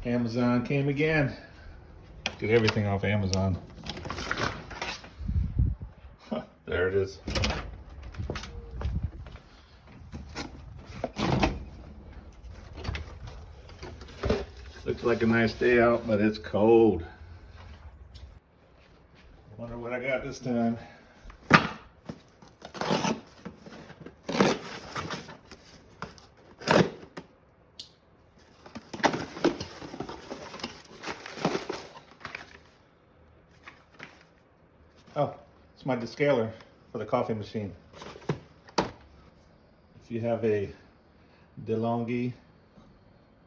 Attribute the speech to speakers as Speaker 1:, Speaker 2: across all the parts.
Speaker 1: Amazon came again. Get everything off Amazon. Huh, there it is. Looks like a nice day out, but it's cold. Wonder what I got this time. Oh, it's my descaler for the coffee machine. If you have a Delonghi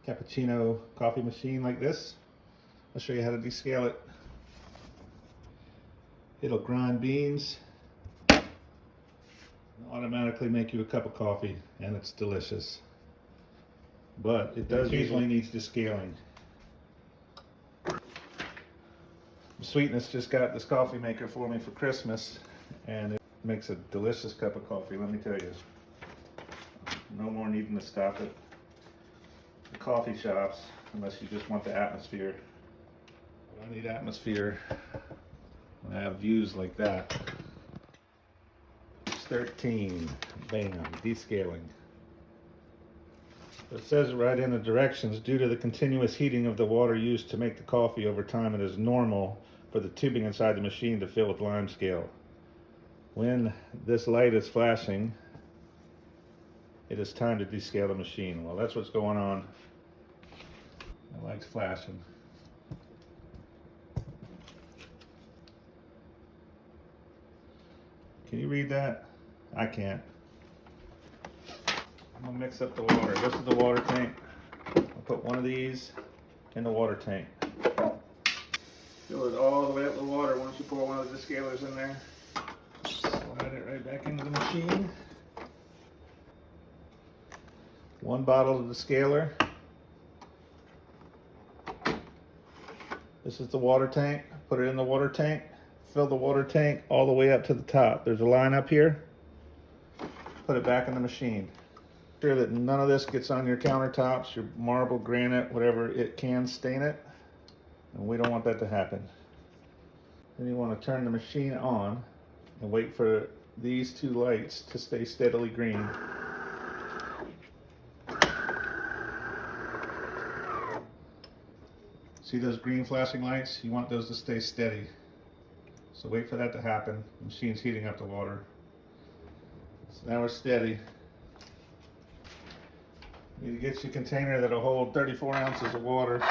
Speaker 1: cappuccino coffee machine like this, I'll show you how to descale it. It'll grind beans, and automatically make you a cup of coffee, and it's delicious. But it does usually need descaling. Sweetness just got this coffee maker for me for Christmas, and it makes a delicious cup of coffee, let me tell you. No more needing to stop at the coffee shops unless you just want the atmosphere. I need atmosphere when I have views like that. 13, bam, descaling. It says right in the directions, due to the continuous heating of the water used to make the coffee over time, it is normal for the tubing inside the machine to fill with limescale. When this light is flashing, it is time to descale the machine. Well, that's what's going on. The light's flashing. Can you read that? I can't. I'm gonna mix up the water. This is the water tank. I'll put one of these in the water tank. Fill it all the way up with water once you pour one of the descalers in there. Slide it right back into the machine. One bottle of descaler. This is the water tank. Put it in the water tank. Fill the water tank all the way up to the top. There's a line up here. Put it back in the machine. Sure that none of this gets on your countertops, your marble, granite, whatever. It can stain it, and we don't want that to happen. Then you want to turn the machine on and wait for these two lights to stay steadily green. See those green flashing lights? You want those to stay steady. So wait for that to happen. The machine's heating up the water. So now we're steady. You need to get you a container that'll hold 34 ounces of water.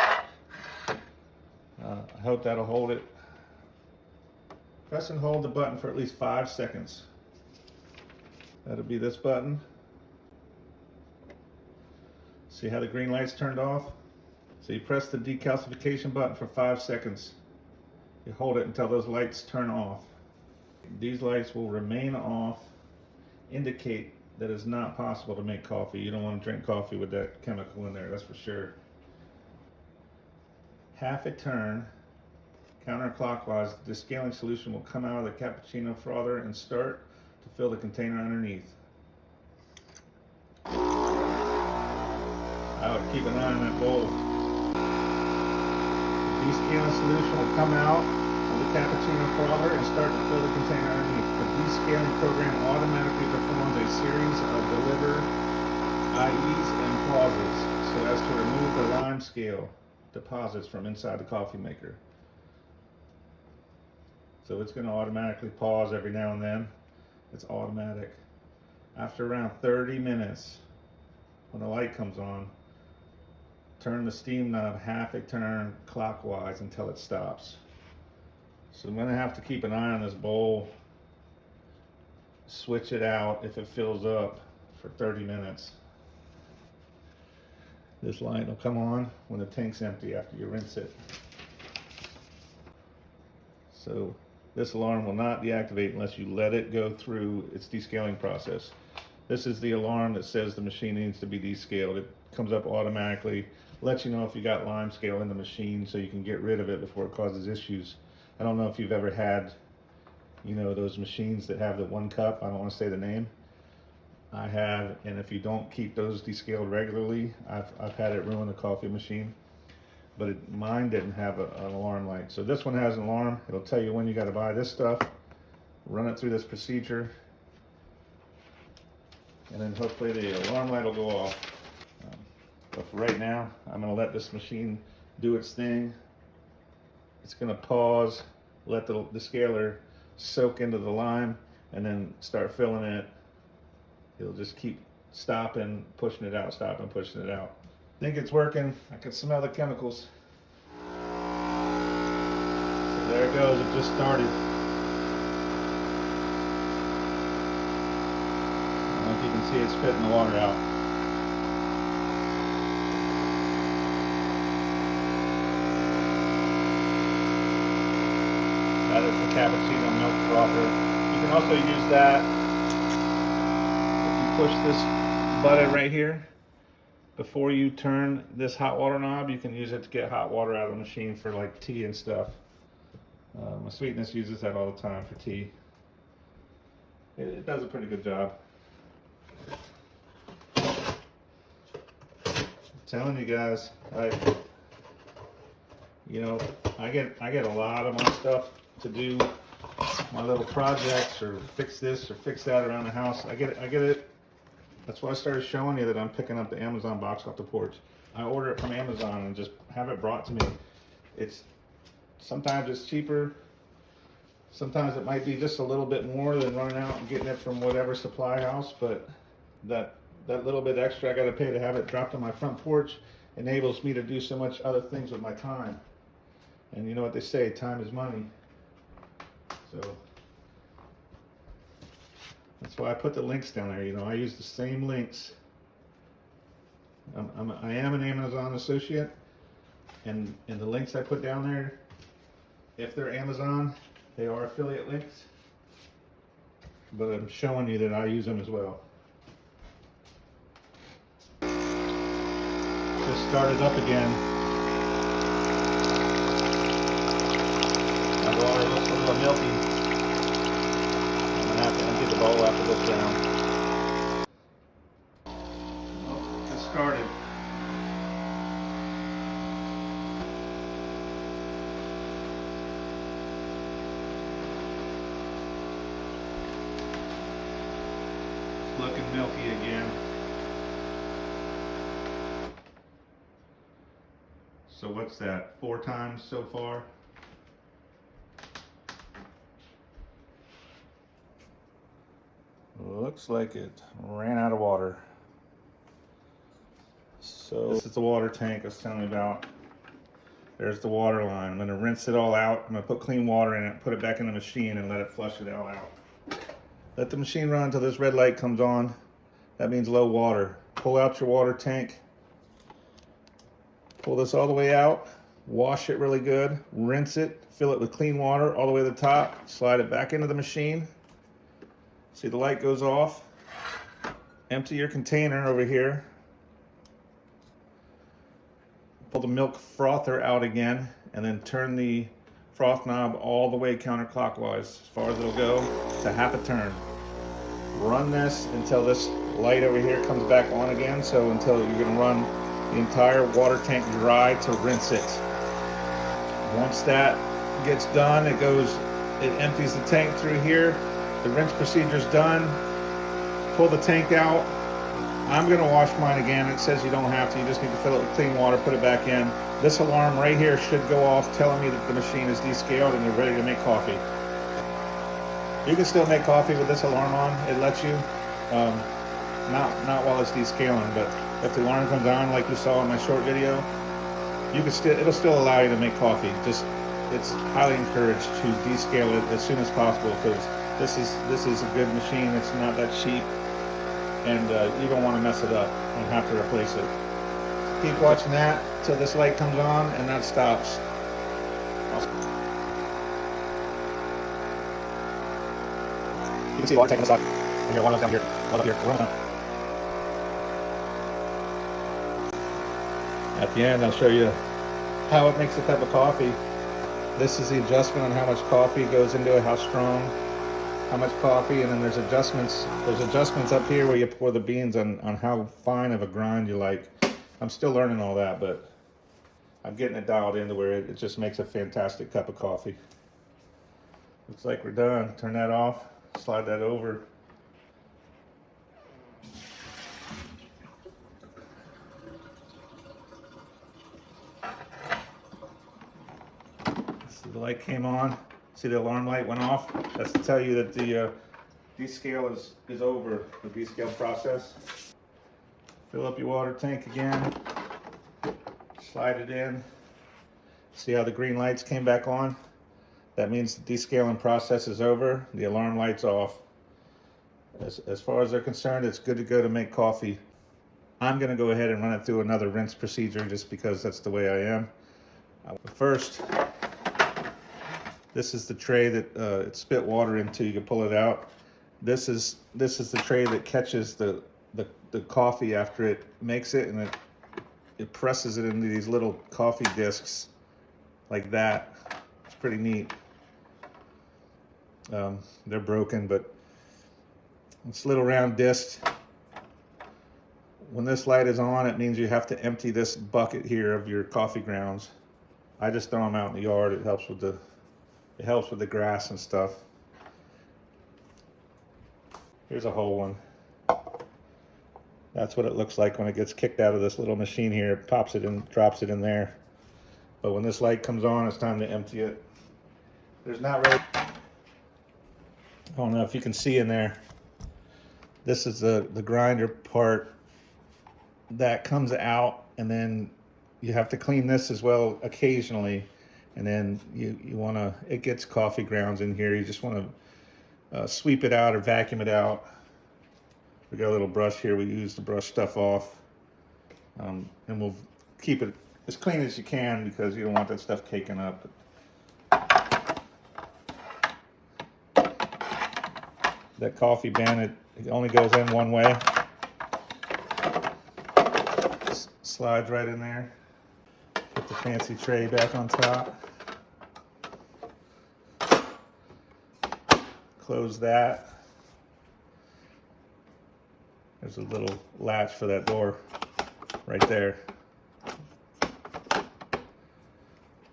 Speaker 1: I hope that'll hold it. Press and hold the button for at least 5 seconds. That'll be this button. See how the green light's turned off? So you press the decalcification button for 5 seconds. You hold it until those lights turn off. These lights will remain off, indicate that it's not possible to make coffee. You don't want to drink coffee with that chemical in there, that's for sure. Half a turn counterclockwise, the descaling solution will come out of the cappuccino frother and start to fill the container underneath. I would keep an eye on that bowl. The descaling solution will come out of the cappuccino frother and start to fill the container underneath. The descaling program automatically performs a series of deliver IEs and pauses so as to remove the lime scale deposits from inside the coffee maker. So it's going to automatically pause every now and then. It's automatic. After around 30 minutes, when the light comes on, turn the steam knob half a turn clockwise until it stops. So I'm going to have to keep an eye on this bowl, switch it out if it fills up for 30 minutes. This light will come on when the tank's empty after you rinse it. So this alarm will not deactivate unless you let it go through its descaling process. This is the alarm that says the machine needs to be descaled. It comes up automatically, lets you know if you got lime scale in the machine so you can get rid of it before it causes issues. I don't know if you've ever had, you know, those machines that have the 1 cup, I don't want to say the name. I have, and if you don't keep those descaled regularly, I've had it ruin the coffee machine. but mine didn't have an alarm light. So this one has an alarm. It'll tell you when you got to buy this stuff, run it through this procedure, and then hopefully the alarm light will go off. But for right now, I'm going to let this machine do its thing. It's going to pause, let the descaler soak into the lime, and then start filling it. It'll just keep stopping, pushing it out, stopping, pushing it out. I think it's working. I can smell the chemicals. So there it goes. It just started. I don't know if you can see it spitting the water out. That is the cappuccino milk frother. You can also use that if you push this button right here. Before you turn this hot water knob, you can use it to get hot water out of the machine for like tea and stuff. My sweetness uses that all the time for tea. It does a pretty good job. I'm telling you guys, I get a lot of my stuff to do my little projects or fix this or fix that around the house. I get it. That's why I started showing you that I'm picking up the Amazon box off the porch. I order it from Amazon and just have it brought to me. Sometimes it's cheaper. Sometimes it might be just a little bit more than running out and getting it from whatever supply house, but that little bit extra I gotta pay to have it dropped on my front porch enables me to do so much other things with my time. And you know what they say, time is money. So that's why I put the links down there. I use the same links. I am an Amazon associate, and the links I put down there, if they're Amazon, they are affiliate links. But I'm showing you that I use them as well. Just started up again. My water looks a little milky. I'm gonna have to empty the bowl after this round. Well, it started. It's looking milky again. So what's that? 4 times so far? Looks like it ran out of water. So this is the water tank I was telling you about. There's the water line. I'm going to rinse it all out. I'm going to put clean water in it, put it back in the machine, and let it flush it all out. Let the machine run until this red light comes on. That means low water. Pull out your water tank. Pull this all the way out. Wash it really good. Rinse it. Fill it with clean water all the way to the top. Slide it back into the machine. See, the light goes off. Empty your container over here. Pull the milk frother out again, and then turn the froth knob all the way counterclockwise as far as it'll go to half a turn. Run this until this light over here comes back on again, so until you're going to run the entire water tank dry to rinse it. Once that gets done, it empties the tank through here. The rinse procedure's done. Pull the tank out. I'm gonna wash mine again. It says you don't have to, you just need to fill it with clean water, put it back in. This alarm right here should go off telling me that the machine is descaled and you're ready to make coffee. You can still make coffee with this alarm on. It lets you, not while it's descaling, but if the alarm comes on like you saw in my short video, it'll still allow you to make coffee. It's highly encouraged to descale it as soon as possible, because this is a good machine. It's not that cheap, and you don't want to mess it up and have to replace it. Keep watching that till this light comes on and that stops. You can see the water tank on the side. And here, one of them down here, one up here, one down. At the end, I'll show you how it makes a cup of coffee. This is the adjustment on how much coffee goes into it, how strong, how much coffee, and then there's adjustments. There's adjustments up here where you pour the beans on how fine of a grind you like. I'm still learning all that, but I'm getting it dialed into where it just makes a fantastic cup of coffee. Looks like we're done. Turn that off, slide that over. See, the light came on. See, the alarm light went off. That's to tell you that the descale is over, the descale process. Fill up your water tank again. Slide it in. See how the green lights came back on? That means the descaling process is over. The alarm light's off. As far as they're concerned, it's good to go to make coffee. I'm going to go ahead and run it through another rinse procedure just because that's the way I am. First, this is the tray that it spit water into. You can pull it out. This is the tray that catches the coffee after it makes it, and it presses it into these little coffee discs like that. It's pretty neat. They're broken, but it's little round discs. When this light is on, it means you have to empty this bucket here of your coffee grounds. I just throw them out in the yard. It helps with the grass and stuff. Here's a whole one. That's what it looks like when it gets kicked out of this little machine here. It pops it in, drops it in there. But when this light comes on, it's time to empty it. There's not really, I don't know if you can see in there. This is the grinder part that comes out, and then you have to clean this as well occasionally. And then you want to, it gets coffee grounds in here. You just want to sweep it out or vacuum it out. We got a little brush here we use to brush stuff off. And we'll keep it as clean as you can because you don't want that stuff caking up. That coffee bin, it only goes in one way. Slides right in there. Put the fancy tray back on top. Close that. There's a little latch for that door right there.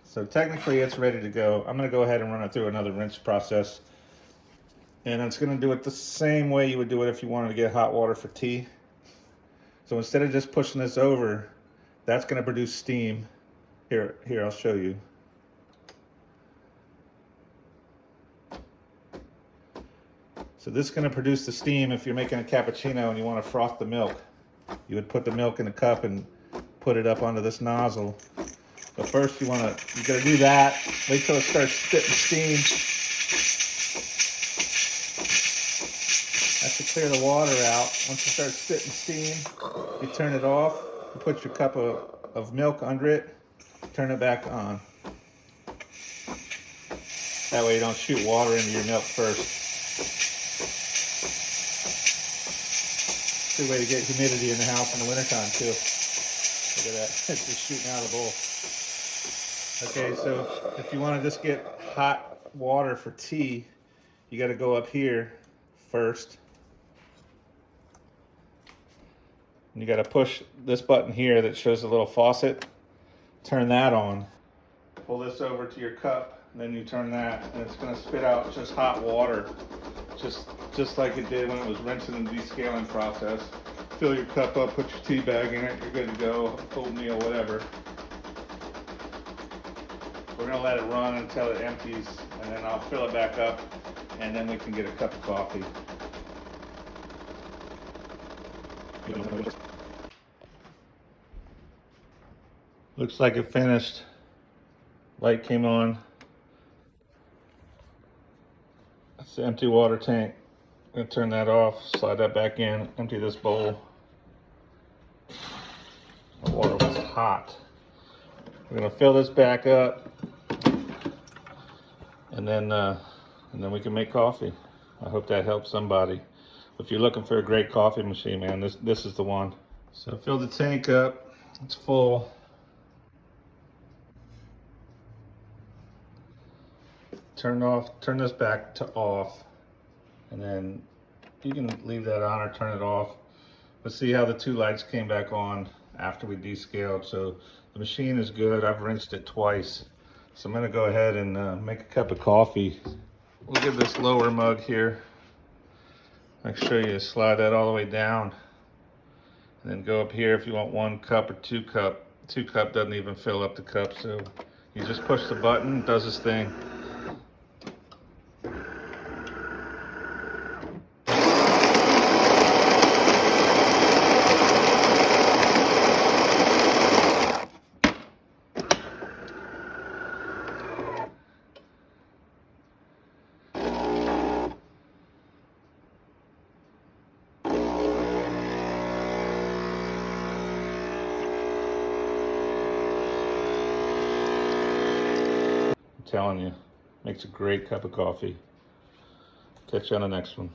Speaker 1: So technically it's ready to go. I'm going to go ahead and run it through another rinse process. And it's going to do it the same way you would do it if you wanted to get hot water for tea. So instead of just pushing this over, that's going to produce steam. Here, I'll show you. So this is going to produce the steam if you're making a cappuccino and you want to froth the milk. You would put the milk in a cup and put it up onto this nozzle. But first you got to do that. Wait till it starts spitting steam. That's to clear the water out. Once it starts spitting steam, you turn it off. You put your cup of milk under it. Turn it back on. That way you don't shoot water into your milk first. Good way to get humidity in the house in the wintertime too. Look at that, it's just shooting out of the bowl. Okay, so if you want to just get hot water for tea, you got to go up here first. And you got to push this button here that shows the little faucet. Turn that on. Pull this over to your cup, and then you turn that, and it's going to spit out just hot water. Just like it did when it was rinsing the descaling process. Fill your cup up, put your tea bag in it, you're good to go, oatmeal, whatever. We're gonna let it run until it empties, and then I'll fill it back up, and then we can get a cup of coffee. Looks like it finished. Light came on. That's the empty water tank. I'm gonna turn that off, slide that back in, empty this bowl. The water was hot. We're gonna fill this back up, and then we can make coffee. I hope that helps somebody. If you're looking for a great coffee machine, man, this is the one. So fill the tank up. It's full. Turn this back to off, and then you can leave that on or turn it off. But see how the two lights came back on. after we descaled. So the machine is good. I've rinsed it twice. So I'm gonna go ahead and make a cup of coffee. We'll get this lower mug here. I'll show you, slide that all the way down. And then go up here if you want 1 cup or 2 cup. 2 cup doesn't even fill up the cup, so you just push the button, it does its thing. I'm telling you, makes a great cup of coffee. Catch you on the next one.